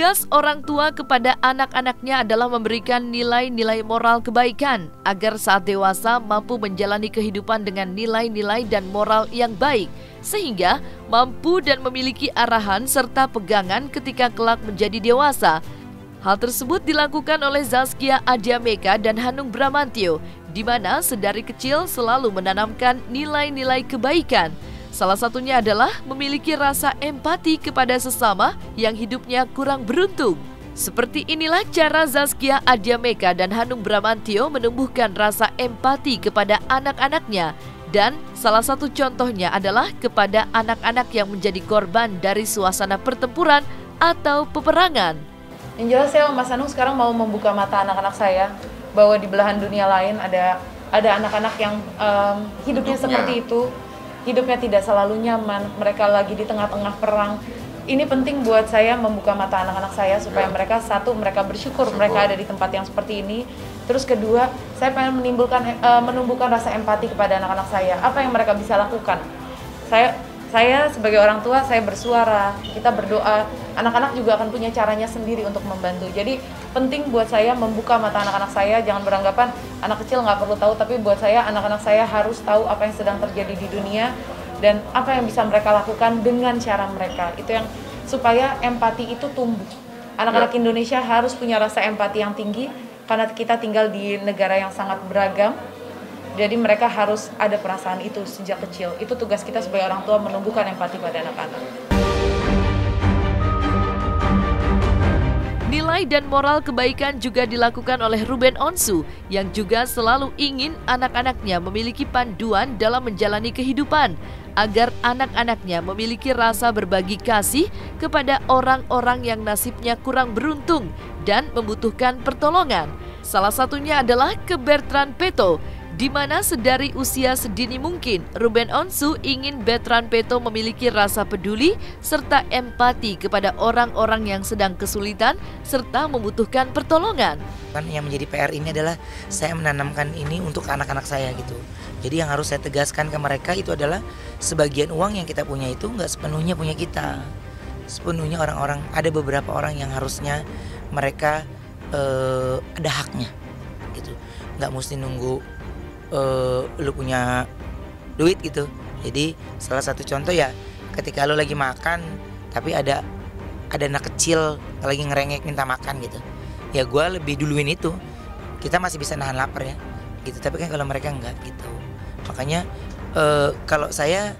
Tugas orang tua kepada anak-anaknya adalah memberikan nilai-nilai moral kebaikan agar saat dewasa mampu menjalani kehidupan dengan nilai-nilai dan moral yang baik, sehingga mampu dan memiliki arahan serta pegangan ketika kelak menjadi dewasa. Hal tersebut dilakukan oleh Zaskia Adiameka dan Hanung Bramantyo, di mana sedari kecil selalu menanamkan nilai-nilai kebaikan. Salah satunya adalah memiliki rasa empati kepada sesama yang hidupnya kurang beruntung. Seperti inilah cara Zaskia Adiameka dan Hanung Bramantyo menumbuhkan rasa empati kepada anak-anaknya. Dan salah satu contohnya adalah kepada anak-anak yang menjadi korban dari suasana pertempuran atau peperangan. Yang jelas saya Mas Hanung sekarang mau membuka mata anak-anak saya bahwa di belahan dunia lain ada anak-anak yang hidupnya seperti itu. Hidupnya tidak selalu nyaman, mereka lagi di tengah-tengah perang. Ini penting buat saya membuka mata anak-anak saya supaya mereka mereka bersyukur mereka ada di tempat yang seperti ini. Terus kedua, saya pengen menumbuhkan rasa empati kepada anak-anak saya. Apa yang mereka bisa lakukan? Saya sebagai orang tua, saya bersuara, kita berdoa. Anak-anak juga akan punya caranya sendiri untuk membantu. Jadi penting buat saya membuka mata anak-anak saya. Jangan beranggapan anak kecil nggak perlu tahu, tapi buat saya anak-anak saya harus tahu apa yang sedang terjadi di dunia dan apa yang bisa mereka lakukan dengan cara mereka. Itu yang supaya empati itu tumbuh. Anak-anak Indonesia harus punya rasa empati yang tinggi karena kita tinggal di negara yang sangat beragam. Jadi mereka harus ada perasaan itu sejak kecil. Itu tugas kita sebagai orang tua, menumbuhkan empati pada anak-anak. Nilai dan moral kebaikan juga dilakukan oleh Ruben Onsu yang juga selalu ingin anak-anaknya memiliki panduan dalam menjalani kehidupan agar anak-anaknya memiliki rasa berbagi kasih kepada orang-orang yang nasibnya kurang beruntung dan membutuhkan pertolongan. Salah satunya adalah ke Bertrand Peto, di mana sedari usia sedini mungkin Ruben Onsu ingin Bertrand Peto memiliki rasa peduli serta empati kepada orang-orang yang sedang kesulitan serta membutuhkan pertolongan. Yang menjadi PR ini adalah saya menanamkan ini untuk anak-anak saya gitu. Jadi yang harus saya tegaskan ke mereka itu adalah sebagian uang yang kita punya itu nggak sepenuhnya punya kita. Sepenuhnya orang-orang, ada beberapa orang yang harusnya mereka ada haknya gitu. Nggak mesti nunggu lu punya duit gitu. Jadi salah satu contoh ya ketika lu lagi makan tapi ada anak kecil lagi ngerengek minta makan gitu, ya gue lebih duluin itu. Kita masih bisa nahan lapar ya gitu, tapi kan kalau mereka enggak gitu. Makanya kalau saya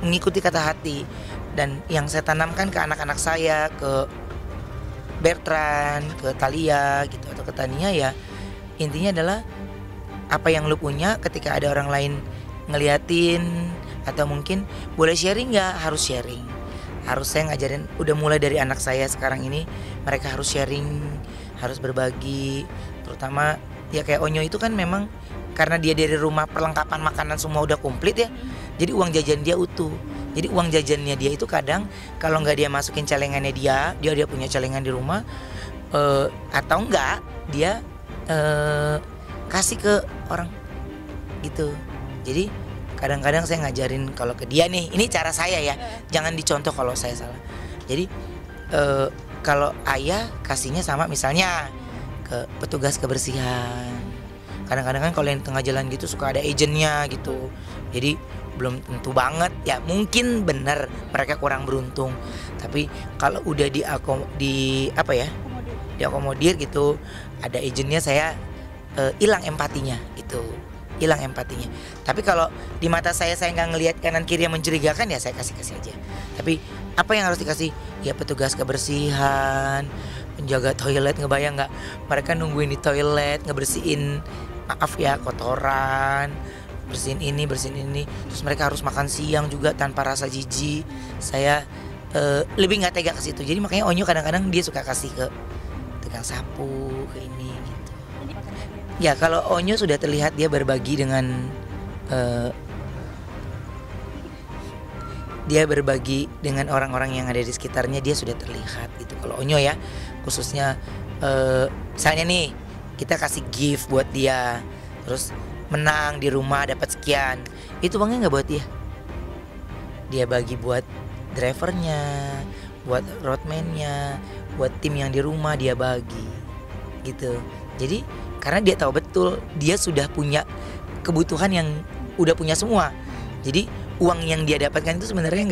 mengikuti kata hati dan yang saya tanamkan ke anak-anak saya, ke Bertrand, ke Thalia gitu atau ke Tania, ya intinya adalah apa yang lu punya ketika ada orang lain ngeliatin atau mungkin boleh sharing, nggak harus sharing. Harus saya ngajarin udah mulai dari anak saya sekarang ini, mereka harus sharing, harus berbagi. Terutama ya kayak Onyo itu kan memang karena dia dari rumah perlengkapan makanan semua udah komplit ya. Jadi uang jajan dia utuh. Jadi uang jajannya dia itu kadang kalau nggak dia masukin celengannya dia punya celengan di rumah, atau enggak dia kasih ke orang gitu. Jadi kadang-kadang saya ngajarin kalau ke dia nih, ini cara saya ya, jangan dicontoh kalau saya salah. Jadi kalau ayah kasihnya sama misalnya ke petugas kebersihan. Kadang-kadang kan kalau yang tengah jalan gitu suka ada agentnya gitu. Jadi belum tentu banget ya, mungkin benar mereka kurang beruntung. Tapi kalau udah diakomodir gitu, ada agentnya, saya hilang empatinya gitu, hilang empatinya. Tapi kalau di mata saya nggak ngelihat kanan kiri yang mencurigakan, ya saya kasih aja. Tapi apa yang harus dikasih? Ya petugas kebersihan, penjaga toilet, ngebayang nggak mereka nungguin di toilet ngebersihin, maaf ya, kotoran, bersihin ini, terus mereka harus makan siang juga tanpa rasa jijik. Saya lebih nggak tega ke situ. Jadi makanya Onyo kadang-kadang dia suka kasih ke tukang sapu, ke ini gitu. Ya kalau Onyo sudah terlihat dia berbagi dengan orang-orang yang ada di sekitarnya, dia sudah terlihat gitu. Kalau Onyo ya khususnya misalnya nih kita kasih gift buat dia, terus menang di rumah dapat sekian, itu uangnya nggak buat dia bagi buat drivernya, buat roadman-nya, buat tim yang di rumah dia bagi gitu. Jadi karena dia tahu betul dia sudah punya kebutuhan yang udah punya semua. Jadi uang yang dia dapatkan itu sebenarnya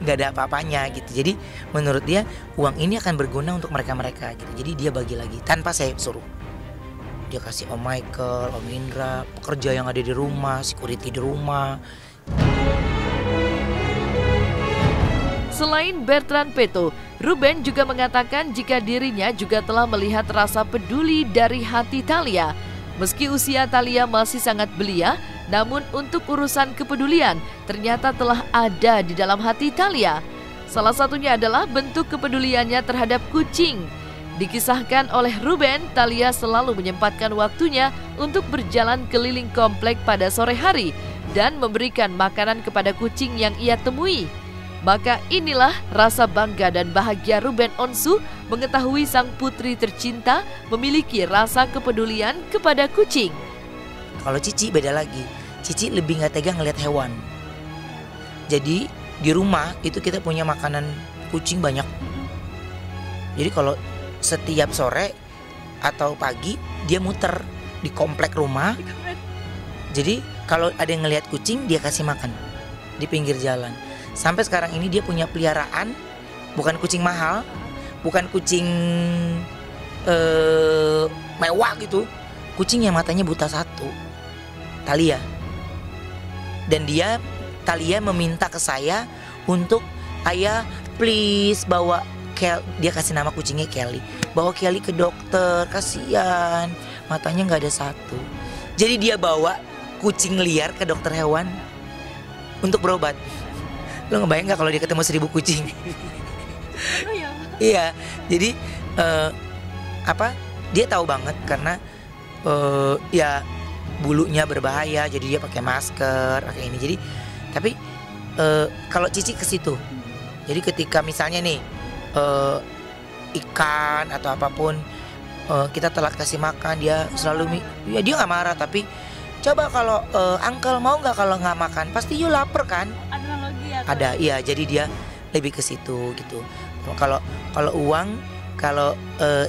nggak ada apa-apanya gitu. Jadi menurut dia uang ini akan berguna untuk mereka gitu. Jadi dia bagi lagi tanpa saya suruh. Dia kasih Om Michael, Om Indra, pekerja yang ada di rumah, security di rumah. Selain Bertrand Peto, Ruben juga mengatakan jika dirinya juga telah melihat rasa peduli dari hati Thalia. Meski usia Thalia masih sangat belia, namun untuk urusan kepedulian ternyata telah ada di dalam hati Thalia. Salah satunya adalah bentuk kepeduliannya terhadap kucing. Dikisahkan oleh Ruben, Thalia selalu menyempatkan waktunya untuk berjalan keliling komplek pada sore hari dan memberikan makanan kepada kucing yang ia temui. Maka inilah rasa bangga dan bahagia Ruben Onsu mengetahui sang putri tercinta memiliki rasa kepedulian kepada kucing. Kalau Cici beda lagi, Cici lebih nggak tega ngeliat hewan. Jadi di rumah itu kita punya makanan kucing banyak. Jadi kalau setiap sore atau pagi dia muter di komplek rumah. Jadi kalau ada yang ngelihat kucing dia kasih makan di pinggir jalan. Sampai sekarang ini dia punya peliharaan, bukan kucing mahal, bukan kucing mewah gitu. Kucing yang matanya buta satu, Thalia. Dan Thalia meminta ke saya untuk ayah please bawa dia kasih nama kucingnya Kelly. Bawa Kelly ke dokter, kasihan matanya nggak ada satu. Jadi dia bawa kucing liar ke dokter hewan untuk berobat. Lo ngebayang nggak kalau dia ketemu 1000 kucing? Iya, jadi dia tahu banget karena ya bulunya berbahaya, jadi dia pakai masker, pakai ini. Jadi tapi kalau Cici ke situ, jadi ketika misalnya nih ikan atau apapun kita telat kasih makan, dia selalu ya dia nggak marah, tapi coba kalau uncle mau nggak kalau nggak makan, pasti you lapar kan? Ada, iya. Jadi dia lebih ke situ gitu. Kalau uang, kalau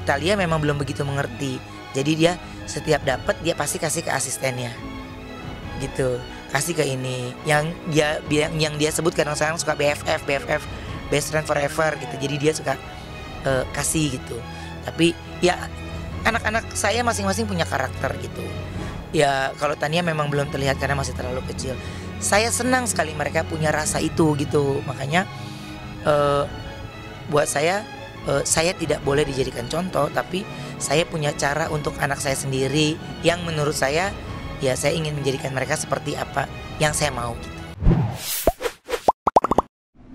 Thalia memang belum begitu mengerti. Jadi dia setiap dapat dia pasti kasih ke asistennya, gitu. Kasih ke ini yang dia sebut kadang-kadang suka BFF, best friend forever gitu. Jadi dia suka kasih gitu. Tapi ya anak-anak saya masing-masing punya karakter gitu. Ya kalau Tania memang belum terlihat karena masih terlalu kecil. Saya senang sekali mereka punya rasa itu gitu. Makanya buat saya tidak boleh dijadikan contoh, tapi saya punya cara untuk anak saya sendiri yang menurut saya ya saya ingin menjadikan mereka seperti apa yang saya mau gitu.